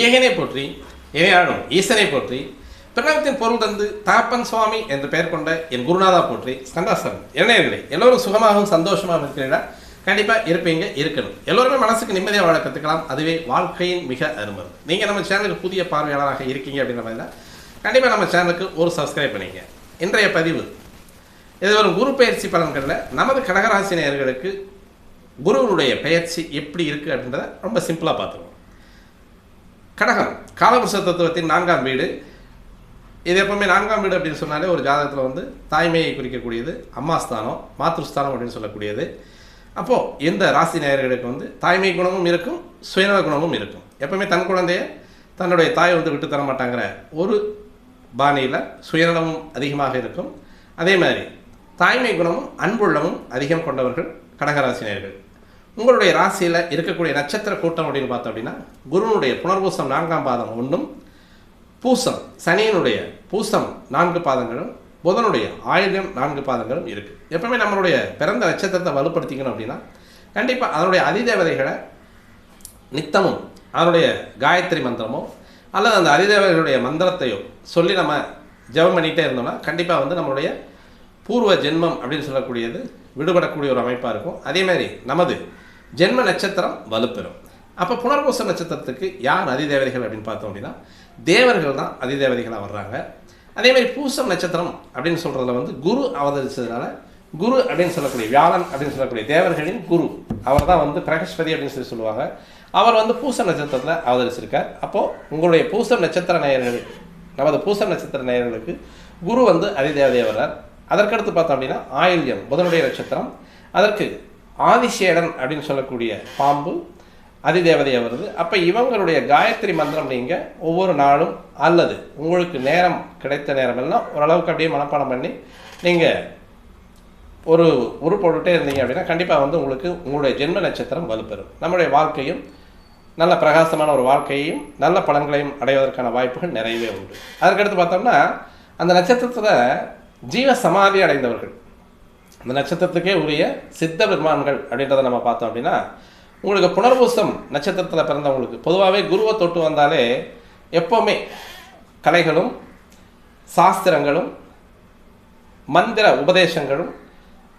ஏகனை போற்றி இணையாடும் ஈசனை போற்றி பிரணவத்தின் பொருள் தந்து தாப்பன் சுவாமி என்று பெயர் கொண்ட என் குருநாதா போற்றி ஸ்கந்தாசனம். இளைஞர்களே, எல்லோரும் சுகமாகவும் சந்தோஷமாகவும் இருக்கிறீங்களா? கண்டிப்பாக இருப்பீங்க, இருக்கணும். எல்லோருமே மனசுக்கு நிம்மதியாக வாழ கற்றுக்கலாம். அதுவே வாழ்க்கையின் மிக அருமை. நீங்கள் நம்ம சேனலுக்கு புதிய பார்வையாளராக இருக்கீங்க அப்படின்ற மாதிரி தான் கண்டிப்பாக நம்ம சேனலுக்கு ஒரு சப்ஸ்கிரைப் பண்ணிங்க. இன்றைய பதிவு இது ஒரு குரு பயிற்சி பலன்களில் நமது கடகராசி நேயர்களுக்கு குருவுடைய பயிற்சி எப்படி இருக்குது அப்படின்றத ரொம்ப சிம்பிளாக பார்த்துருவோம். கடகம் காலபுருஷ தத்துவத்தின் 4ஆம் வீடு. இது எப்பவுமே 4ஆம் வீடு அப்படின்னு சொன்னாலே ஒரு ஜாதகத்தில் வந்து தாய்மையை குறிக்கக்கூடியது, அம்மாஸ்தானம், மாத்ருஸ்தானம் அப்படின்னு சொல்லக்கூடியது. அப்போது இந்த ராசி நேயர்களுக்கு வந்து தாய்மை குணமும் இருக்கும், சுயநல குணமும் இருக்கும். எப்பவுமே தன் குழந்தைய தன்னுடைய தாயை வந்து விட்டு தர மாட்டாங்கிற ஒரு பாணியில் சுயநலமும் அதிகமாக இருக்கும். அதே மாதிரி தாய்மை குணமும் அன்புள்ளமும் அதிகம் கொண்டவர்கள் கடகராசினியர்கள். உங்களுடைய ராசியில் இருக்கக்கூடிய நட்சத்திர கூட்டம் அப்படின்னு பார்த்தோம் அப்படின்னா குருனுடைய புனர்பூசம் 4ஆம் பாதம் 1ம், பூசம் சனியினுடைய பூசம் 4 பாதங்களும், புதனுடைய ஆயில்யம் 4 பாதங்களும் இருக்குது. எப்பவுமே நம்மளுடைய பிறந்த நட்சத்திரத்தை வலுப்படுத்திக்கணும் அப்படின்னா கண்டிப்பாக அதனுடைய அதிதேவதைகளை நித்தமும் அதனுடைய காயத்ரி மந்திரமோ அல்லது அந்த அதிதேவதைகளுடைய மந்திரத்தையோ சொல்லி நம்ம ஜெபம் பண்ணிகிட்டே இருந்தோம்னா கண்டிப்பாக வந்து நம்மளுடைய பூர்வ ஜென்மம் அப்படின்னு சொல்லக்கூடியது விடுபடக்கூடிய ஒரு அமைப்பாக இருக்கும். அதேமாதிரி நமது ஜென்ம நட்சத்திரம் வலுப்பெறும். அப்போ புனர்பூச நட்சத்திரத்துக்கு யார் அதிதேவதைகள் அப்படின்னு பார்த்தோம் அப்படின்னா தேவர்கள் தான் அதிதேவதைகளாக வர்றாங்க. அதேமாதிரி பூசம் நட்சத்திரம் அப்படின்னு சொல்கிறதுல வந்து குரு அவதரிச்சதுனால குரு அப்படின்னு சொல்லக்கூடிய வியாழன் அப்படின்னு சொல்லக்கூடிய தேவர்களின் குரு அவர் தான் வந்து பிரகஸ்பதி அப்படின்னு சொல்லுவாங்க. அவர் வந்து பூசம் நட்சத்திரத்தில் அவதரிச்சிருக்கார். அப்போது உங்களுடைய பூசம் நட்சத்திர நேயர்கள், நமது பூசம் நட்சத்திர நேயர்களுக்கு குரு வந்து அதிதேவதையாக வர்றார். அதற்கடுத்து பார்த்தோம் அப்படின்னா ஆயில்யம் புதனுடைய நட்சத்திரம், அதற்கு ஆதிசேடன் அப்படின்னு சொல்லக்கூடிய பாம்பு அதிதேவதையாக வருது. அப்போ இவங்களுடைய காயத்ரி மந்திரம் நீங்கள் ஒவ்வொரு நாளும் அல்லது உங்களுக்கு நேரம் கிடைத்த நேரமெல்லாம் ஓரளவுக்கு அப்படியே மனப்பாடம் பண்ணி நீங்கள் ஒரு உருப்போட்டுட்டே இருந்தீங்க அப்படின்னா கண்டிப்பாக வந்து உங்களுக்கு உங்களுடைய ஜென்ம நட்சத்திரம் வலுப்பெறும். நம்முடைய வாழ்க்கையும் நல்ல பிரகாசமான ஒரு வாழ்க்கையையும் நல்ல பலன்களையும் அடைவதற்கான வாய்ப்புகள் நிறையவே உண்டு. அதற்கடுத்து பார்த்தோம்னா அந்த நட்சத்திரத்தில் ஜீவ சமாதி அடைந்தவர்கள், அந்த நட்சத்திரத்துக்கே உரிய சித்த பெருமான்கள் அப்படின்றத நம்ம பார்த்தோம் அப்படின்னா உங்களுக்கு புனர்பூசம் நட்சத்திரத்தில் பிறந்தவங்களுக்கு பொதுவாகவே குருவை தொட்டு வந்தாலே எப்போவுமே கலைகளும் சாஸ்திரங்களும் மந்திர உபதேசங்களும்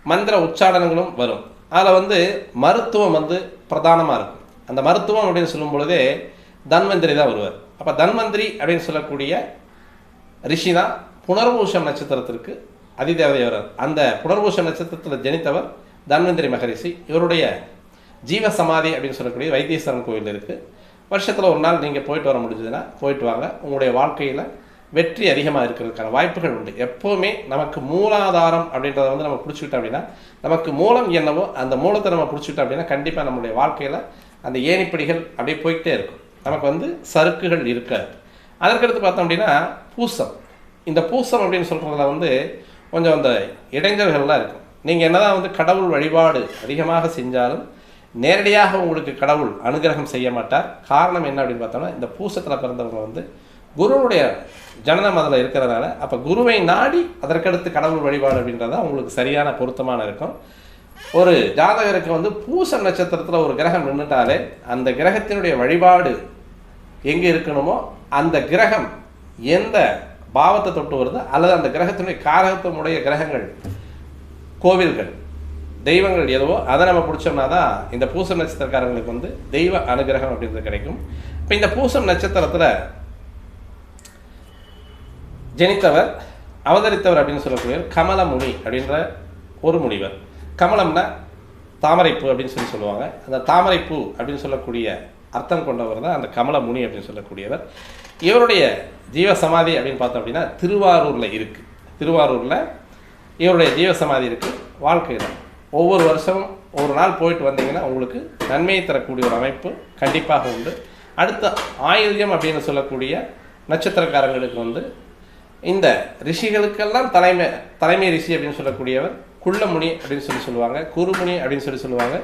மந்திர உச்சாடனங்களும் வரும். அதில் வந்து மருத்துவம் வந்து பிரதானமாக இருக்கும். அந்த மருத்துவம் அப்படின்னு சொல்லும் பொழுதே தன்வந்திரி தான் வருவார். அப்போ தன்வந்திரி அப்படின்னு சொல்லக்கூடிய ரிஷி தான் புனர்பூசம் நட்சத்திரத்திற்கு அதிதேவதை வர்றார். அந்த புனர்பூசம் நட்சத்திரத்தில் ஜனித்தவர் தன்வந்திரி மகரிஷி. இவருடைய ஜீவ சமாதி அப்படின்னு சொல்லக்கூடிய வைத்தீஸ்வரன் கோயில் இருக்குது. வருஷத்தில் ஒரு நாள் நீங்கள் போயிட்டு வர முடிஞ்சதுன்னா போயிட்டு வாங்க. உங்களுடைய வாழ்க்கையில் வெற்றி அதிகமாக இருக்கிறதுக்கான வாய்ப்புகள் உண்டு. எப்போவுமே நமக்கு மூலாதாரம் அப்படின்றத வந்து நம்ம பிடிச்சிக்கிட்டோம் அப்படின்னா நமக்கு மூலம் என்னவோ அந்த மூலத்தை நம்ம பிடிச்சிக்கிட்டோம் அப்படின்னா கண்டிப்பாக நம்மளுடைய வாழ்க்கையில் அந்த ஏணிப்படிகள் அப்படியே போய்கிட்டே இருக்கும். நமக்கு வந்து சறுக்குகள் இருக்காது. அதற்கடுத்து பார்த்தோம் அப்படின்னா பூசம். இந்த பூசம் அப்படின்னு சொல்கிறதுல வந்து கொஞ்சம் அந்த இடைஞ்சல்கள்லாம் இருக்கும். நீங்கள் என்னதான் வந்து கடவுள் வழிபாடு அதிகமாக செஞ்சாலும் நேரடியாக உங்களுக்கு கடவுள் அனுகிரகம் செய்ய மாட்டார். காரணம் என்ன அப்படின்னு பார்த்தோம்னா இந்த பூசத்தில் பிறந்தவங்க வந்து குருவுடைய ஜனனம் அதில் இருக்கிறதுனால அப்போ குருவை நாடி அதற்கடுத்து கடவுள் வழிபாடு அப்படின்றதான் உங்களுக்கு சரியான பொருத்தமான இருக்கும். ஒரு ஜாதகருக்கு வந்து பூச நட்சத்திரத்தில் ஒரு கிரகம் நின்றுட்டாலே அந்த கிரகத்தினுடைய வழிபாடு எங்கே இருக்கணுமோ அந்த கிரகம் எந்த பாவத்தை தொட்டு வருது அல்லது அந்த கிரகத்தினுடைய காரகத்தினுடைய கிரகங்கள் கோவில்கள் தெய்வங்கள் எதுவோ அதை நம்ம பிடிச்சோம்னா தான் இந்த பூசம் நட்சத்திரக்காரங்களுக்கு வந்து தெய்வ அனுகிரகம் அப்படின்றது கிடைக்கும். இப்போ இந்த பூசம் நட்சத்திரத்தில் ஜனித்தவர் அவதரித்தவர் அப்படின்னு சொல்லக்கூடிய கமலமுனி அப்படின்ற ஒரு முனிவர். கமலம்னா தாமரைப்பூ அப்படின்னு சொல்லுவாங்க. அந்த தாமரைப்பூ அப்படின்னு சொல்லக்கூடிய அர்த்தம் கொண்டவர் தான் அந்த கமலமுனி அப்படின்னு சொல்லக்கூடியவர். இவருடைய ஜீவ சமாதி அப்படின்னு பார்த்தோம் அப்படின்னா திருவாரூரில் இருக்குது. திருவாரூரில் இவருடைய ஜீவ சமாதி இருக்குது. வாழ்க்கையில் ஒவ்வொரு வருஷமும் ஒரு நாள் போயிட்டு வந்தீங்கன்னா உங்களுக்கு நன்மையை தரக்கூடிய ஒரு அமைப்பு கண்டிப்பாக உண்டு. அடுத்த ஆயில்யம் அப்படின்னு சொல்லக்கூடிய நட்சத்திரக்காரங்களுக்கு வந்து இந்த ரிஷிகளுக்கெல்லாம் தலைமை ரிஷி அப்படின்னு சொல்லக்கூடியவர் குள்ளமுனி அப்படின்னு சொல்லுவாங்க, குருமுனி அப்படின்னு சொல்லுவாங்க,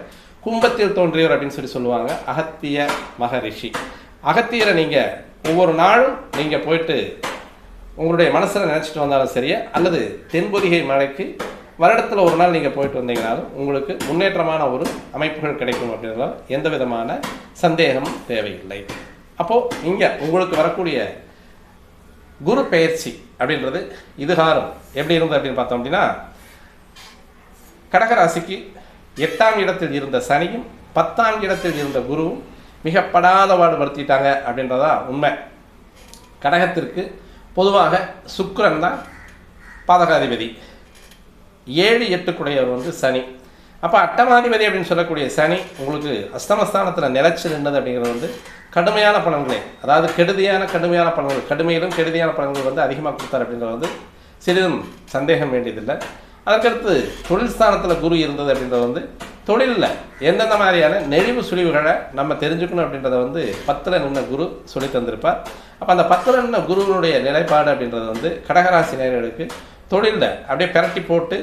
கும்பத்தில் தோன்றியவர் அப்படின்னு சொல்லுவாங்க, அகத்திய மகரிஷி. அகத்தியரை நீங்கள் ஒவ்வொரு நாளும் நீங்கள் போயிட்டு உங்களுடைய மனசில் நினச்சிட்டு வந்தாலும் சரியா அல்லது தென்பொதிகை மலைக்கு வருடத்தில் ஒரு நாள் நீங்கள் போயிட்டு வந்தீங்கனாலும் உங்களுக்கு முன்னேற்றமான ஒரு அமைப்புகள் கிடைக்கும் அப்படின்றதால் எந்த விதமான சந்தேகமும் தேவையில்லை. அப்போது இங்கே உங்களுக்கு வரக்கூடிய குரு பெயர்ச்சி அப்படின்றது இதுகாரம் எப்படி இருந்தது அப்படின்னு பார்த்தோம் அப்படின்னா, கடகராசிக்கு 8ஆம் இடத்தில் இருந்த சனியும் 10ஆம் இடத்தில் இருந்த குருவும் மிக படாத பாடுபடுத்திட்டாங்க அப்படின்றதா உண்மை. கடகத்திற்கு பொதுவாக சுக்கிரன் தான் பாதகாதிபதி, 7 8 வந்து சனி. அப்போ அட்டமாதிபதி அப்படின்னு சொல்லக்கூடிய சனி உங்களுக்கு அஸ்தமஸ்தானத்தில் நிலைச்சு நின்றது அப்படிங்கிறது வந்து கடுமையான பலன்களே, அதாவது கடுமையான பலன்கள், கடுமையிலும் கெடுதியான பலன்கள் வந்து அதிகமாக கொடுத்தார் அப்படின்றது வந்து சிறிதும் சந்தேகம் வேண்டியதில்லை. அதற்கடுத்து தொழில் ஸ்தானத்தில் குரு இருந்தது அப்படின்றது வந்து தொழிலில் எந்தெந்த மாதிரியான நெளிவு சுழிவுகளை நம்ம தெரிஞ்சுக்கணும் அப்படின்றத வந்து 10ல் நின்ன குரு சொல்லி தந்திருப்பார். அப்போ அந்த 10ல் நின்ன குருவினுடைய நிலைப்பாடு அப்படின்றது வந்து கடகராசி நேயர்களுக்கு தொழிலில் அப்படியே பிரட்டி போட்டு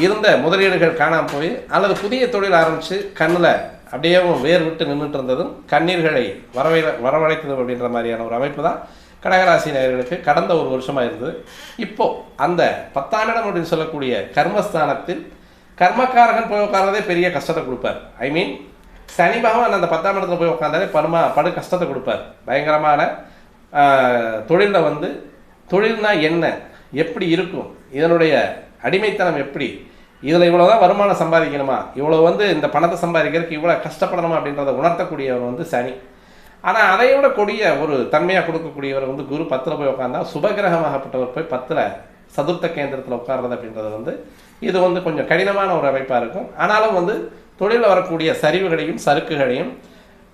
இருந்த முதலீடுகள் காணாமல் போய் அல்லது புதிய தொழில் ஆரம்பித்து கண்ணில் அப்படியே வேர் விட்டு நின்றுட்டு இருந்ததும் கண்ணீர்களை வரவழைத்தது அப்படின்ற மாதிரியான ஒரு அமைப்பு தான் கடகராசி நேயர்களுக்கு கடந்த ஒரு வருஷமாக இருந்தது. இப்போது அந்த 10ஆம் இடம் அப்படின்னு சொல்லக்கூடிய கர்மஸ்தானத்தில் கர்மக்காரகன் போய் உட்கார்றதே பெரிய கஷ்டத்தை கொடுப்பார். ஐ மீன் சனி பகவான் அந்த 10ஆம் இடத்துல போய் உட்காந்தாலே படு கஷ்டத்தை கொடுப்பார். பயங்கரமான தொழிலில் வந்து தொழில்னா என்ன, எப்படி இருக்கும், இதனுடைய அடிமைத்தனம் எப்படி, இதில் இவ்வளோ தான் வருமானம் சம்பாதிக்கணுமா, இவ்வளோ வந்து இந்த பணத்தை சம்பாதிக்கிறதுக்கு இவ்வளோ கஷ்டப்படணுமா அப்படின்றத உணர்த்தக்கூடியவர் வந்து சனி. ஆனால் அதை விட கொடிய ஒரு தன்மையாக கொடுக்கக்கூடியவர் வந்து குரு 10ல் போய் உட்காந்தா சுபகிரகமாகப்பட்டவர் போய் 10ல் சதுர்த்த கேந்திரத்தில் உட்கார்றது அப்படின்றது வந்து இது வந்து கொஞ்சம் கடினமான ஒரு அமைப்பாக இருக்கும். ஆனாலும் வந்து தொழிலில் வரக்கூடிய சரிவுகளையும் சறுக்குகளையும்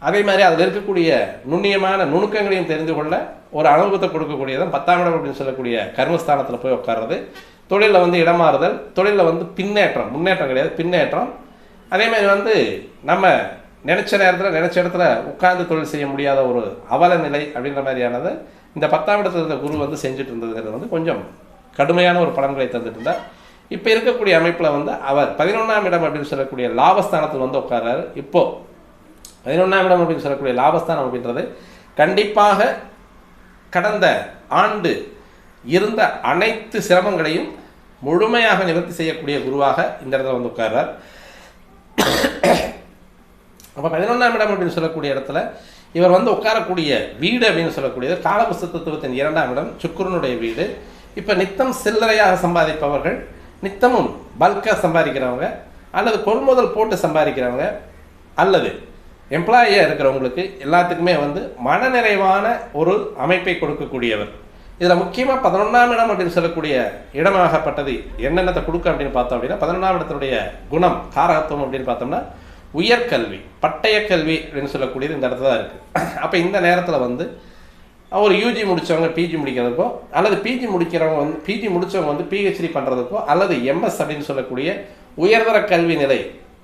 அதே மாதிரி அதில் இருக்கக்கூடிய நுண்ணியமான நுணுக்கங்களையும் தெரிந்து கொள்ள ஒரு அனுபவத்தை கொடுக்கக்கூடியதான் 10ஆம் இடம் அப்படின்னு சொல்லக்கூடிய கர்மஸ்தானத்தில் போய் உட்கார்றது. தொழிலில் வந்து இடமாறுதல், தொழிலில் வந்து முன்னேற்றம் கிடையாது, பின்னேற்றம். அதேமாதிரி வந்து நம்ம நினச்ச நேரத்தில் நினச்ச இடத்துல உட்கார்ந்து தொழில் செய்ய முடியாத ஒரு அவல நிலை அப்படின்ற மாதிரியானது இந்த 10ஆம் இடத்துல இருந்த குரு வந்து செஞ்சுட்டு இருந்ததுங்கிறது வந்து கொஞ்சம் கடுமையான ஒரு பலன்களை தந்துட்டு இருந்தார். இப்போ இருக்கக்கூடிய அமைப்பில் வந்து அவர் 11ஆம் இடம் அப்படின்னு சொல்லக்கூடிய லாபஸ்தானத்தில் வந்து உட்கார்றாரு. இப்போது 11ஆம் இடம் அப்படின்னு சொல்லக்கூடிய லாபஸ்தானம் அப்படின்றது கண்டிப்பாக கடந்த ஆண்டு இருந்த அனைத்து சிரமங்களையும் முழுமையாக நிவர்த்தி செய்யக்கூடிய குருவாக இந்த இடத்துல வந்து உட்கார்றார். அப்போ 11ஆம் இடம் அப்படின்னு சொல்லக்கூடிய இடத்துல இவர் வந்து உட்காரக்கூடிய வீடு அப்படின்னு சொல்லக்கூடியது காலபுஸ்தகத்தின் 2ஆம் இடம் சுக்கிரனுடைய வீடு. இப்போ நித்தம் சில்லறையாக சம்பாதிப்பவர்கள், நித்தமும் பல்காக சம்பாதிக்கிறவங்க, அல்லது கொள்முதல் போட்டு சம்பாதிக்கிறவங்க, அல்லது எம்ப்ளாயியாக இருக்கிறவங்களுக்கு எல்லாத்துக்குமே வந்து மனநிறைவான ஒரு அமைப்பை கொடுக்கக்கூடியவர். இதில் முக்கியமாக 11ஆம் இடம் அப்படின்னு சொல்லக்கூடிய இடமாகப்பட்டது என்னென்னத்தை கொடுக்க அப்படின்னு பார்த்தோம் அப்படின்னா 11ஆம் இடத்தினுடைய குணம் காரகத்துவம் அப்படின்னு பார்த்தோம்னா உயர்கல்வி, பட்டய கல்வி அப்படின்னு சொல்லக்கூடியது இந்த இடத்துல தான் இருக்குது. அப்போ இந்த நேரத்தில் வந்து ஒரு யூஜி முடித்தவங்க பிஜி முடிக்கிறதுக்கோ, அல்லது பிஜி முடித்தவங்க வந்து பிஹெச்டி பண்ணுறதுக்கோ, அல்லது எம்எஸ் அப்படின்னு சொல்லக்கூடிய உயர்தர கல்வி நிலை,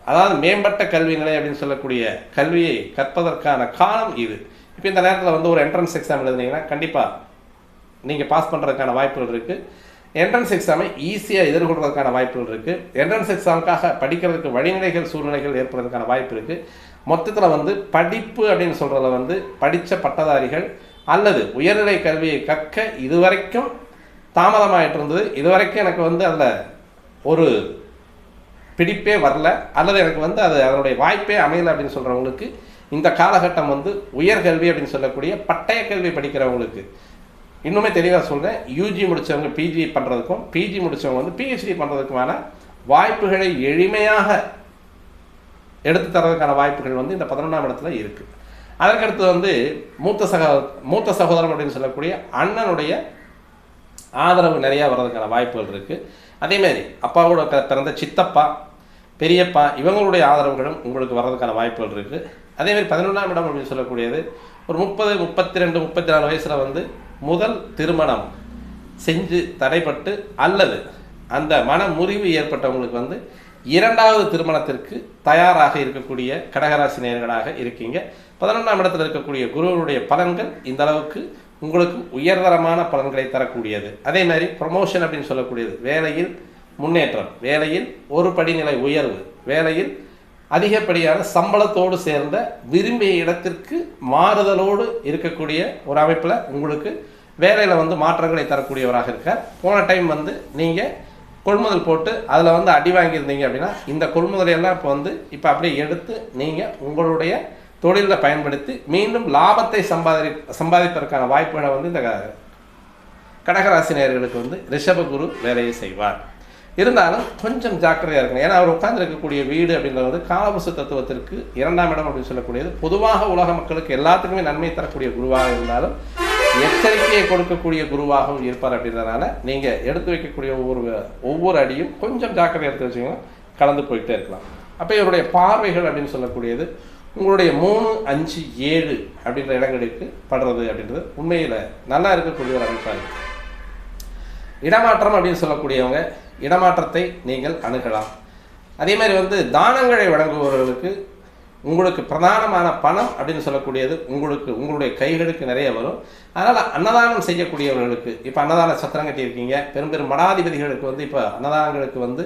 அதாவது மேம்பட்ட கல்வி நிலை அப்படின்னு சொல்லக்கூடிய கல்வியை கற்பதற்கான காலம் இது. இப்போ இந்த நேரத்தில் வந்து ஒரு என்ட்ரன்ஸ் எக்ஸாம் எழுதுனீங்கன்னா கண்டிப்பாக நீங்கள் பாஸ் பண்ணுறதுக்கான வாய்ப்புகள் இருக்குது. என்ட்ரன்ஸ் எக்ஸாமை ஈஸியாக எதிர்கொள்கிறதுக்கான வாய்ப்புகள் இருக்குது. என்ட்ரன்ஸ் எக்ஸாமுக்காக படிக்கிறதுக்கு வழிநிலைகள் சூழ்நிலைகள் ஏற்படுறதுக்கான வாய்ப்பு இருக்குது. மொத்தத்தில் வந்து படிப்பு அப்படின்னு சொல்கிறத வந்து படித்த பட்டதாரிகள் அல்லது உயர்நிலை கல்வியை கற்க இதுவரைக்கும் தாமதமாகிட்டு இருந்தது, இதுவரைக்கும் எனக்கு வந்து அதில் ஒரு பிடிப்பே வரல, அல்லது எனக்கு வந்து அதனுடைய வாய்ப்பே அமையலை அப்படின்னு சொல்கிறவங்களுக்கு இந்த காலகட்டம் வந்து உயர்கல்வி அப்படின்னு சொல்லக்கூடிய பட்டய கல்வி படிக்கிறவங்களுக்கு இன்னுமே தெளிவாக சொல்கிறேன். யூஜி முடித்தவங்க பிஜி பண்ணுறதுக்கும், பிஜி முடித்தவங்க வந்து பிஹெச்டி பண்ணுறதுக்குமான வாய்ப்புகளை எளிமையாக எடுத்து தரதுக்கான வாய்ப்புகள் வந்து இந்த 11ஆம் இடத்துல இருக்குது. அதற்கடுத்து வந்து மூத்த சகோதரம் அப்படின்னு சொல்லக்கூடிய அண்ணனுடைய ஆதரவு நிறையா வர்றதுக்கான வாய்ப்புகள் இருக்குது. அதேமாதிரி அப்பாவோட பிறந்த சித்தப்பா, பெரியப்பா இவங்களுடைய ஆதரவுகளும் உங்களுக்கு வர்றதுக்கான வாய்ப்புகள் இருக்குது. அதேமாதிரி 11ஆம் இடம் அப்படின்னு சொல்லக்கூடியது ஒரு 30, 32, 34 வயசில் வந்து முதல் திருமணம் செஞ்சு தடைப்பட்டு அல்லது அந்த மன முறிவு ஏற்பட்டவங்களுக்கு வந்து 2வது திருமணத்திற்கு தயாராக இருக்கக்கூடிய கடகராசி நேயர்களாக இருக்கீங்க. 11ஆம் இடத்தில் இருக்கக்கூடிய குருவனுடைய பலன்கள் இந்த அளவுக்கு உங்களுக்கு உயர்தரமான பலன்களை தரக்கூடியது. அதே மாதிரி ப்ரொமோஷன் அப்படின்னு சொல்லக்கூடியது வேலையில் முன்னேற்றம், வேலையில் ஒரு படிநிலை உயர்வு, வேலையில் அதிகப்படியான சம்பளத்தோடு சேர்ந்த விரும்பிய இடத்திற்கு மாறுதலோடு இருக்கக்கூடிய ஒரு அமைப்பில் உங்களுக்கு வேலையில் வந்து மாற்றங்களை தரக்கூடியவராக இருக்கார். போன டைம் வந்து நீங்கள் கொள்முதல் போட்டு அதில் வந்து அடி வாங்கியிருந்தீங்க அப்படின்னா இந்த கொள்முதலையெல்லாம் இப்போ அப்படியே எடுத்து நீங்கள் உங்களுடைய தொழிலில் பயன்படுத்தி மீண்டும் லாபத்தை சம்பாதிப்பதற்கான வாய்ப்புகளை வந்து இந்த கடகராசி நேயர்களுக்கு வந்து ரிஷபகுரு வேலையை செய்வார். இருந்தாலும் கொஞ்சம் ஜாக்கிரதையாக இருக்கணும். ஏன்னா அவர் உட்கார்ந்துருக்கக்கூடிய வீடு அப்படின்றது வந்து காலபுருஷ தத்துவத்திற்கு 2ஆம் இடம் அப்படின்னு சொல்லக்கூடியது. பொதுவாக உலக மக்களுக்கு எல்லாத்துக்குமே நன்மை தரக்கூடிய குருவாக இருந்தாலும் எச்சரிக்கையை கொடுக்கக்கூடிய குருவாகவும் இருப்பார். அப்படின்றதுனால நீங்கள் எடுத்து வைக்கக்கூடிய ஒவ்வொரு அடியும் கொஞ்சம் ஜாக்கிரதை எடுத்து வச்சிங்கன்னா கலந்து போயிட்டே இருக்கலாம். அப்போ இவருடைய பார்வைகள் அப்படின்னு சொல்லக்கூடியது உங்களுடைய 3, 5, 7 அப்படின்ற இடங்களுக்கு படுறது அப்படின்றது உண்மையில் நல்லா இருக்கக்கூடிய ஒரு அமைப்பாக. இடமாற்றம் அப்படின்னு சொல்லக்கூடியவங்க இடமாற்றத்தை நீங்கள் அணுகலாம். அதே மாதிரி வந்து தானங்களை வழங்குபவர்களுக்கு உங்களுக்கு பிரதானமான பணம் அப்படின்னு சொல்லக்கூடியது உங்களுடைய கைகளுக்கு நிறைய வரும். அதனால் அன்னதானம் செய்யக்கூடியவர்களுக்கு இப்போ அன்னதான சத்திரம் கட்டியிருக்கீங்க, பெரும் மடாதிபதிகளுக்கு வந்து இப்போ அன்னதானங்களுக்கு வந்து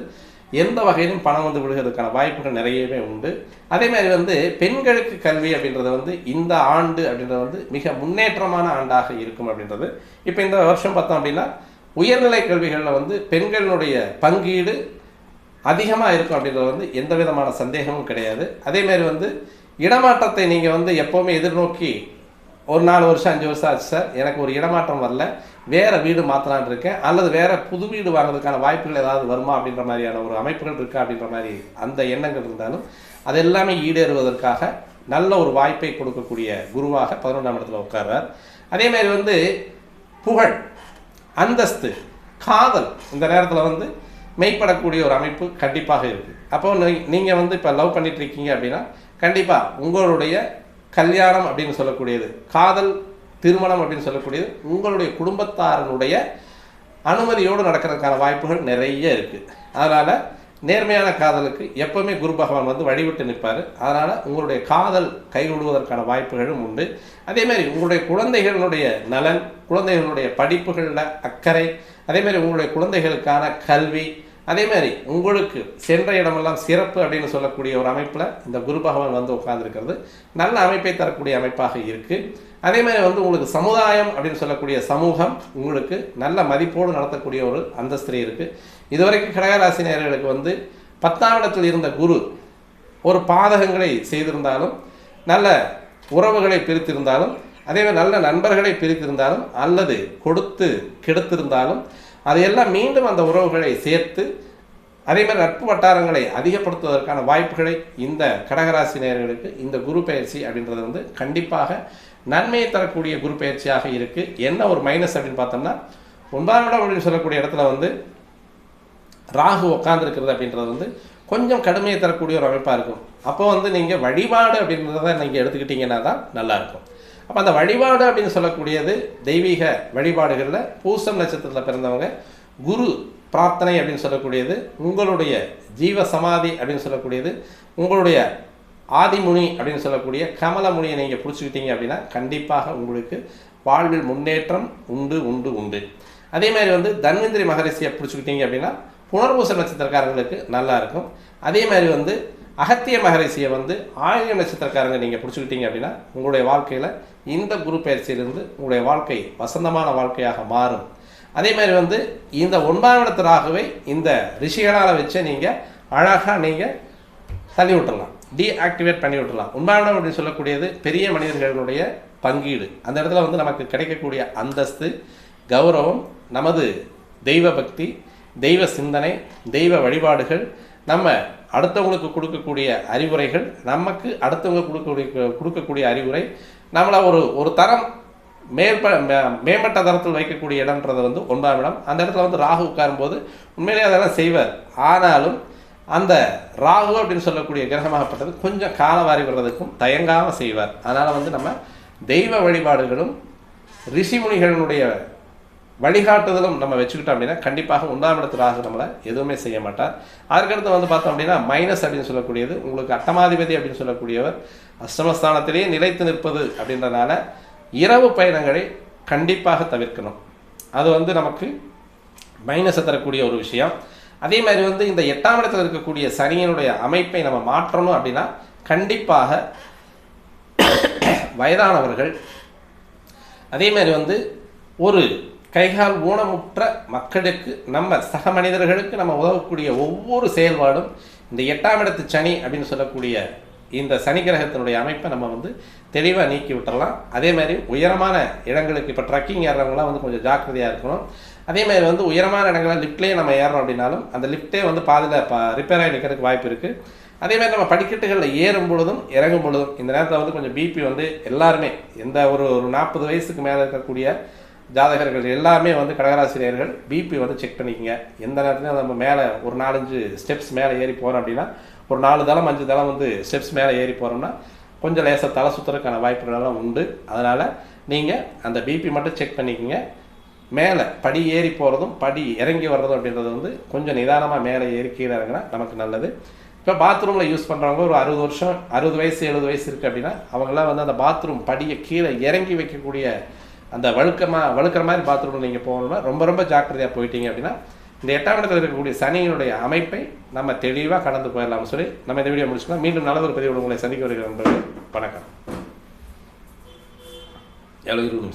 எந்த வகையிலும் பணம் வந்து விழுகிறதுக்கான வாய்ப்புகள் நிறையவே உண்டு. அதே மாதிரி வந்து பெண்களுக்கு கல்வி அப்படின்றது வந்து இந்த ஆண்டு அப்படின்றது வந்து மிக முன்னேற்றமான ஆண்டாக இருக்கும் அப்படின்றது. இப்போ இந்த வருஷம் பார்த்தோம் அப்படின்னா உயர்நிலை கல்விகளில் வந்து பெண்களுடைய பங்கீடு அதிகமாக இருக்கும் அப்படின்றது வந்து எந்த விதமான சந்தேகமும் கிடையாது. அதேமாதிரி வந்து இடமாற்றத்தை நீங்கள் வந்து எப்போவுமே எதிர்நோக்கி ஒரு 4 வருஷம் 5 வருஷம் ஆச்சு சார், எனக்கு ஒரு இடமாற்றம் வரல, வேறு வீடு மாற்றலான் இருக்கேன், அல்லது வேறு புது வீடு வாங்குறதுக்கான வாய்ப்புகள் ஏதாவது வருமா அப்படின்ற மாதிரியான ஒரு அமைப்புகள் இருக்கா அப்படின்ற மாதிரி அந்த எண்ணங்கள் இருந்தாலும் அது எல்லாமே ஈடேறுவதற்காக நல்ல ஒரு வாய்ப்பை கொடுக்கக்கூடிய குருவாக 11ஆம் இடத்துல உட்கார்றார். அதே மாதிரி வந்து புகழ், அந்தஸ்து, காதல் இந்த நேரத்தில் வந்து மெய்ப்படக்கூடிய ஒரு அமைப்பு கண்டிப்பாக இருக்குது. அப்போ நீங்கள் வந்து இப்போ லவ் பண்ணிட்டு இருக்கீங்க அப்படின்னா கண்டிப்பாக உங்களுடைய கல்யாணம் அப்படின்னு சொல்லக்கூடியது, காதல் திருமணம் அப்படின்னு சொல்லக்கூடியது உங்களுடைய குடும்பத்தாரனுடைய அனுமதியோடு நடக்கிறதுக்கான வாய்ப்புகள் நிறைய இருக்குது. அதனால் நேர்மையான காதலுக்கு எப்போவுமே குரு பகவான் வந்து வழிவிட்டு நிற்பார். அதனால் உங்களுடைய காதல் கைகொள்வதற்கான வாய்ப்புகளும் உண்டு. அதேமாதிரி உங்களுடைய குழந்தைகளுடைய நலன், குழந்தைகளுடைய படிப்புகளில் அக்கறை, அதேமாதிரி உங்களுடைய குழந்தைகளுக்கான கல்வி, அதேமாதிரி உங்களுக்கு சென்ற இடமெல்லாம் சிறப்பு அப்படின்னு சொல்லக்கூடிய ஒரு அமைப்பில் இந்த குரு பகவான் வந்து உட்கார்ந்துருக்கிறது நல்ல அமைப்பை தரக்கூடிய அமைப்பாக இருக்குது. அதேமாதிரி வந்து உங்களுக்கு சமுதாயம் அப்படின்னு சொல்லக்கூடிய சமூகம் உங்களுக்கு நல்ல மதிப்போடு நடத்தக்கூடிய ஒரு அந்தஸ்து இருக்குது. இதுவரைக்கும் கடகராசி நேயர்களுக்கு வந்து 10ஆம் இடத்தில் இருந்த குரு ஒரு பாதகங்களை செய்திருந்தாலும், நல்ல உறவுகளை பிரித்திருந்தாலும், அதேமாதிரி நல்ல நண்பர்களை பிரித்திருந்தாலும், அல்லது கொடுத்து கெடுத்திருந்தாலும் அதையெல்லாம் மீண்டும் அந்த உறவுகளை சேர்த்து அதேமாதிரி நட்பு வட்டாரங்களை அதிகப்படுத்துவதற்கான வாய்ப்புகளை இந்த கடகராசி நேயர்களுக்கு இந்த குரு பயிற்சி அப்படின்றது வந்து கண்டிப்பாக நன்மையை தரக்கூடிய குரு பயிற்சியாக இருக்குது. என்ன ஒரு மைனஸ் அப்படின்னு பார்த்தோம்னா 9ஆம் இடம் அப்படின்னு சொல்லக்கூடிய இடத்துல வந்து ராகு உட்காந்துருக்கிறது அப்படின்றது வந்து கொஞ்சம் கடுமையை தரக்கூடிய ஒரு அமைப்பாக இருக்கும். அப்போ வந்து நீங்கள் வழிபாடு அப்படின்றத நீங்கள் எடுத்துக்கிட்டிங்கன்னா தான் நல்லாயிருக்கும். அப்போ அந்த வழிபாடு அப்படின்னு சொல்லக்கூடியது தெய்வீக வழிபாடுகளில் பூசம் நட்சத்திரத்தில் பிறந்தவங்க குரு பிரார்த்தனை அப்படின்னு சொல்லக்கூடியது, உங்களுடைய ஜீவ சமாதி அப்படின்னு சொல்லக்கூடியது, உங்களுடைய ஆதிமுனி அப்படின்னு சொல்லக்கூடிய கமலமுனியை நீங்கள் பிடிச்சிக்கிட்டீங்க அப்படின்னா கண்டிப்பாக உங்களுக்கு வாழ்வில் முன்னேற்றம் உண்டு உண்டு உண்டு. அதே மாதிரி வந்து தன்வந்திரி மகரிஷியை பிடிச்சிக்கிட்டீங்க அப்படின்னா புனர்பூச நட்சத்திரக்காரங்களுக்கு நல்லா இருக்கும். அதே மாதிரி வந்து அகத்திய மகரிஷியை வந்து ஆயிரம் நட்சத்திரக்காரங்க நீங்கள் பிடிச்சிக்கிட்டீங்க அப்படின்னா உங்களுடைய வாழ்க்கையில் இந்த குரு பயிற்சியிலிருந்து உங்களுடைய வாழ்க்கை வசந்தமான வாழ்க்கையாக மாறும். அதே மாதிரி வந்து இந்த 9ஆம் இடத்திலாகவே இந்த ரிஷிகளால் வச்சு நீங்கள் அழகாக நீங்கள் தள்ளி விட்டுடலாம், டீஆக்டிவேட் பண்ணி விட்டுடலாம். 9ஆம் இடம் அப்படின்னு சொல்லக்கூடியது பெரிய மனிதர்களுடைய பங்கீடு. அந்த இடத்துல வந்து நமக்கு கிடைக்கக்கூடிய அந்தஸ்து, கௌரவம், நமது தெய்வ பக்தி, தெய்வ சிந்தனை, தெய்வ வழிபாடுகள், நம்ம அடுத்தவங்களுக்கு கொடுக்கக்கூடிய அறிவுரைகள், நமக்கு அடுத்தவங்க கொடுக்கக்கூடிய அறிவுரை, நம்மளை ஒரு தரம் மேம்பட்ட தரத்தில் வைக்கக்கூடிய இடம்ன்றது வந்து 9ஆம் இடம். அந்த இடத்துல வந்து ராகு உட்காரும்போது உண்மையிலே அதெல்லாம் செய்வார். ஆனாலும் அந்த ராகு அப்படின்னு சொல்லக்கூடிய கிரகமாகப்பட்டது கொஞ்சம் காலவாரி வர்றதுக்கும் தயங்காமல் செய்வார். அதனால் வந்து நம்ம தெய்வ வழிபாடுகளும் ரிஷிமுனிகளுடைய வழிகாட்டுதலும் நம்ம வச்சுக்கிட்டோம் அப்படின்னா கண்டிப்பாக 9ஆம் இடத்து ராகு நம்மளை எதுவுமே செய்ய மாட்டார். அதற்கடுத்து வந்து பார்த்தோம் அப்படின்னா மைனஸ் அப்படின்னு சொல்லக்கூடியது உங்களுக்கு அட்டமாதிபதி அப்படின்னு சொல்லக்கூடியவர் அஷ்டமஸ்தானத்திலேயே நிலைத்து நிற்பது அப்படின்றனால இரவு பயணங்களை கண்டிப்பாக தவிர்க்கணும். அது வந்து நமக்கு மைனஸை தரக்கூடிய ஒரு விஷயம். அதே மாதிரி வந்து இந்த 8ஆம் இடத்தில் இருக்கக்கூடிய சனியினுடைய அமைப்பை நம்ம மாற்றணும் அப்படின்னா கண்டிப்பாக வயதானவர்கள், அதே மாதிரி வந்து ஒரு கைகால் ஊனமுற்ற மக்களுக்கு, நம்ம சக மனிதர்களுக்கு நம்ம உதவக்கூடிய ஒவ்வொரு செயல்பாடும் இந்த 8ஆம் இடத்து சனி அப்படின்னு சொல்லக்கூடிய இந்த சனி கிரகத்தினுடைய அமைப்பை நம்ம வந்து தெளிவாக நீக்கி விட்டுறலாம். அதே மாதிரி உயரமான இடங்களுக்கு இப்போ ட்ரக்கிங் ஏறுறவங்களாம் வந்து கொஞ்சம் ஜாக்கிரதையாக இருக்கணும். அதே மாதிரி வந்து உயரமான இடங்களில் லிஃப்ட்லேயே நம்ம ஏறோம் அப்படின்னாலும் அந்த லிஃப்ட்டே வந்து பாதியில் ரிப்பேர் ஆகி நிற்கிறதுக்கு வாய்ப்பு இருக்குது. அதே மாதிரி நம்ம படிக்கட்டுகளில் ஏறும் பொழுதும் இறங்கும் பொழுதும் இந்த நேரத்தில் வந்து கொஞ்சம் பிபி வந்து எல்லாருமே எந்த ஒரு 40 வயசுக்கு மேலே இருக்கக்கூடிய ஜாதகர்கள் எல்லாருமே வந்து கடகராசிரியர்கள் பிபி வந்து செக் பண்ணிக்கங்க. எந்த நேரத்துலையும் நம்ம மேலே ஒரு 4-5 ஸ்டெப்ஸ் மேலே ஏறி போகிறோம் அப்படின்னா ஒரு 4 தளம் 5 தளம் வந்து ஸ்டெப்ஸ் மேலே ஏறி போகிறோம்னா கொஞ்சம் லேசாக தலை சுற்றுறதுக்கான வாய்ப்புகளெல்லாம் உண்டு. அதனால் நீங்கள் அந்த பிபி மட்டும் செக் பண்ணிக்கோங்க. மேலே படி ஏறி போகிறதும் படி இறங்கி வர்றதும் அப்படின்றது வந்து கொஞ்சம் நிதானமாக மேலே ஏறி கீழே இறங்கினா நமக்கு நல்லது. இப்போ பாத்ரூமில் யூஸ் பண்ணுறவங்க ஒரு 60 வயசு 70 வயசு இருக்குது அப்படின்னா அவங்களாம் வந்து அந்த பாத்ரூம் படியை கீழே இறங்கி வைக்கக்கூடிய அந்த வழுக்கிற மாதிரி பாத்ரூமில் நீங்கள் போகணும்னா ரொம்ப ஜாக்கிரதையாக போயிட்டீங்க அப்படின்னா இந்த 8ஆம் இடத்தில் இருக்கக்கூடிய சனியினுடைய அமைப்பை நம்ம தெளிவாக கடந்து போயிடலாம்னு சொல்லி நம்ம இந்த வீடியோ முடிச்சுக்கலாம். மீண்டும் நல்ல ஒரு பதிவோடு உங்களை சந்திக்க வருகிற நண்பர்கள். வணக்கம். 7 நிமிஷம்.